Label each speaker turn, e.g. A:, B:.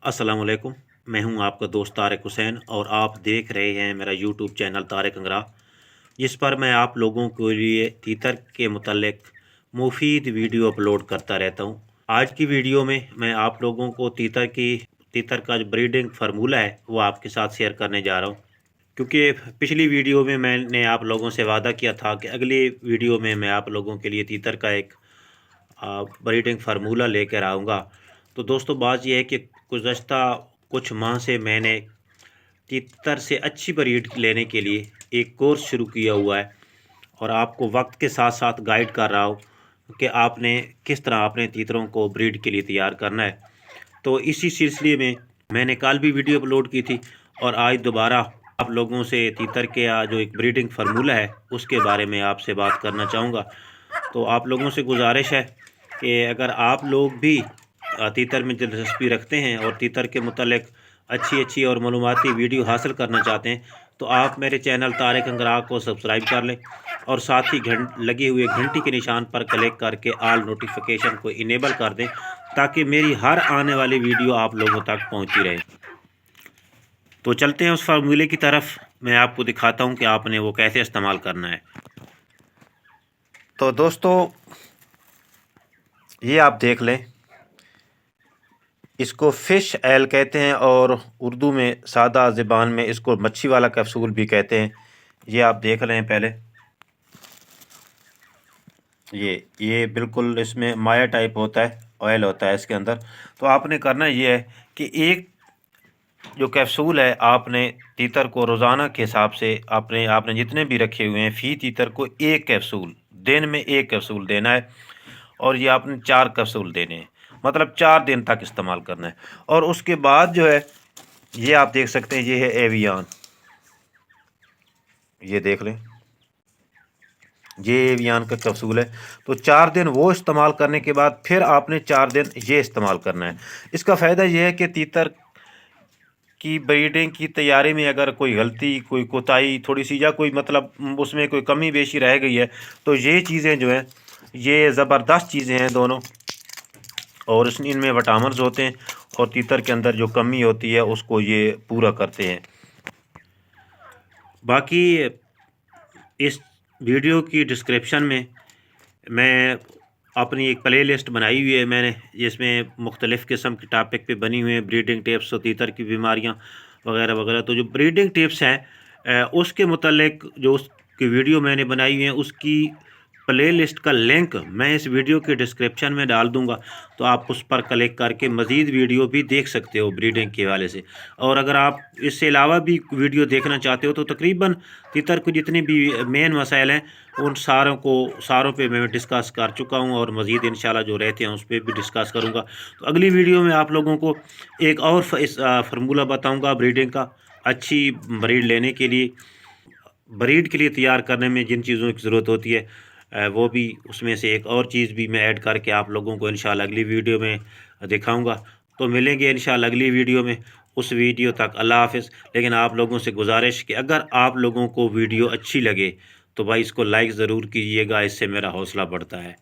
A: अस्सलाम वालेकुम। मैं हूं आपका दोस्त तारिक हुसैन और आप देख रहे हैं मेरा यूट्यूब चैनल तारिक अंगरा, जिस पर मैं आप लोगों के लिए तीतर के मुतल्लिक मुफीद वीडियो अपलोड करता रहता हूं। आज की वीडियो में मैं आप लोगों को तीतर का जो ब्रीडिंग फार्मूला है वो आपके साथ शेयर करने जा रहा हूं, क्योंकि पिछली वीडियो में मैंने आप लोगों से वादा किया था कि अगली वीडियो में मैं आप लोगों के लिए तीतर का एक ब्रीडिंग फार्मूला लेकर आऊँगा। तो दोस्तों, बात यह है कि गुज़श्ता कुछ माह से मैंने तीतर से अच्छी ब्रीड लेने के लिए एक कोर्स शुरू किया हुआ है और आपको वक्त के साथ साथ गाइड कर रहा हूँ कि आपने किस तरह अपने तीतरों को ब्रीड के लिए तैयार करना है। तो इसी सिलसिले में मैंने कल भी वीडियो अपलोड की थी और आज दोबारा आप लोगों से तीतर के जो एक ब्रीडिंग फार्मूला है उसके बारे में आपसे बात करना चाहूँगा। तो आप लोगों से गुजारिश है कि अगर आप लोग भी तीतर में दिलचस्पी रखते हैं और तीतर के मुतालिक अच्छी और मालूमाती वीडियो हासिल करना चाहते हैं तो आप मेरे चैनल तारिक अंगरा को सब्सक्राइब कर लें और साथ ही लगे हुए घंटी के निशान पर क्लिक करके ऑल नोटिफिकेशन को इनेबल कर दें, ताकि मेरी हर आने वाली वीडियो आप लोगों तक पहुंचती रहे। तो चलते हैं उस फार्मूले की तरफ। मैं आपको दिखाता हूं कि आपने वो कैसे इस्तेमाल करना है। तो दोस्तों, ये आप देख लें, इसको फ़िश ऑयल कहते हैं और उर्दू में सादा ज़बान में इसको मच्छी वाला कैप्सूल भी कहते हैं। ये आप देख लें पहले, ये बिल्कुल इसमें माया टाइप होता है, ऑयल होता है इसके अंदर। तो आपने करना ये है कि एक जो कैप्सूल है आपने तीतर को रोज़ाना के हिसाब से आपने जितने भी रखे हुए हैं फ़ी तीतर को एक कैप्सूल दिन में एक कैप्सूल देना है और ये आपने 4 कैप्सूल देने हैं, मतलब 4 दिन तक इस्तेमाल करना है। और उसके बाद जो है ये आप देख सकते हैं, ये है एवियन, ये देख लें, ये एवियन का कैप्सूल है। तो 4 दिन वो इस्तेमाल करने के बाद फिर आपने 4 दिन ये इस्तेमाल करना है। इसका फ़ायदा ये है कि तीतर की ब्रीडिंग की तैयारी में अगर कोई गलती, कोई कोताही थोड़ी सी या कोई मतलब उसमें कोई कमी बेशी रह गई है तो ये चीज़ें जो हैं ये ज़बरदस्त चीज़ें हैं दोनों, और इनमें विटामिन्स होते हैं और तीतर के अंदर जो कमी होती है उसको ये पूरा करते हैं। बाकी इस वीडियो की डिस्क्रिप्शन में मैं अपनी एक प्ले लिस्ट बनाई हुई है मैंने, जिसमें मुख्तलिफ़ किस्म के टॉपिक पे बनी हुई हैं, ब्रीडिंग टिप्स और तीतर की बीमारियां वगैरह वगैरह। तो जो ब्रीडिंग टिप्स हैं उसके मुतालिक जो उसकी वीडियो मैंने बनाई हुई है उसकी प्ले लिस्ट का लिंक मैं इस वीडियो के डिस्क्रिप्शन में डाल दूंगा, तो आप उस पर क्लिक करके मज़ीद वीडियो भी देख सकते हो ब्रीडिंग के हवाले से। और अगर आप इससे अलावा भी वीडियो देखना चाहते हो तो तकरीबन तीतर को जितने भी मेन मसाइल हैं उन सारों पे मैं डिस्कस कर चुका हूँ और मज़ीद इंशाल्लाह जो रहते हैं उस पर भी डिस्कस करूँगा। तो अगली वीडियो में आप लोगों को एक और फार्मूला बताऊँगा ब्रीडिंग का, अच्छी ब्रीड लेने के लिए, ब्रीड के लिए तैयार करने में जिन चीज़ों की ज़रूरत होती है वो भी, उसमें से एक और चीज़ भी मैं ऐड करके आप लोगों को इंशाल्लाह अगली वीडियो में दिखाऊंगा। तो मिलेंगे इंशाल्लाह अगली वीडियो में। उस वीडियो तक अल्लाह हाफ़िज़। लेकिन आप लोगों से गुजारिश कि अगर आप लोगों को वीडियो अच्छी लगे तो भाई इसको लाइक ज़रूर कीजिएगा, इससे मेरा हौसला बढ़ता है।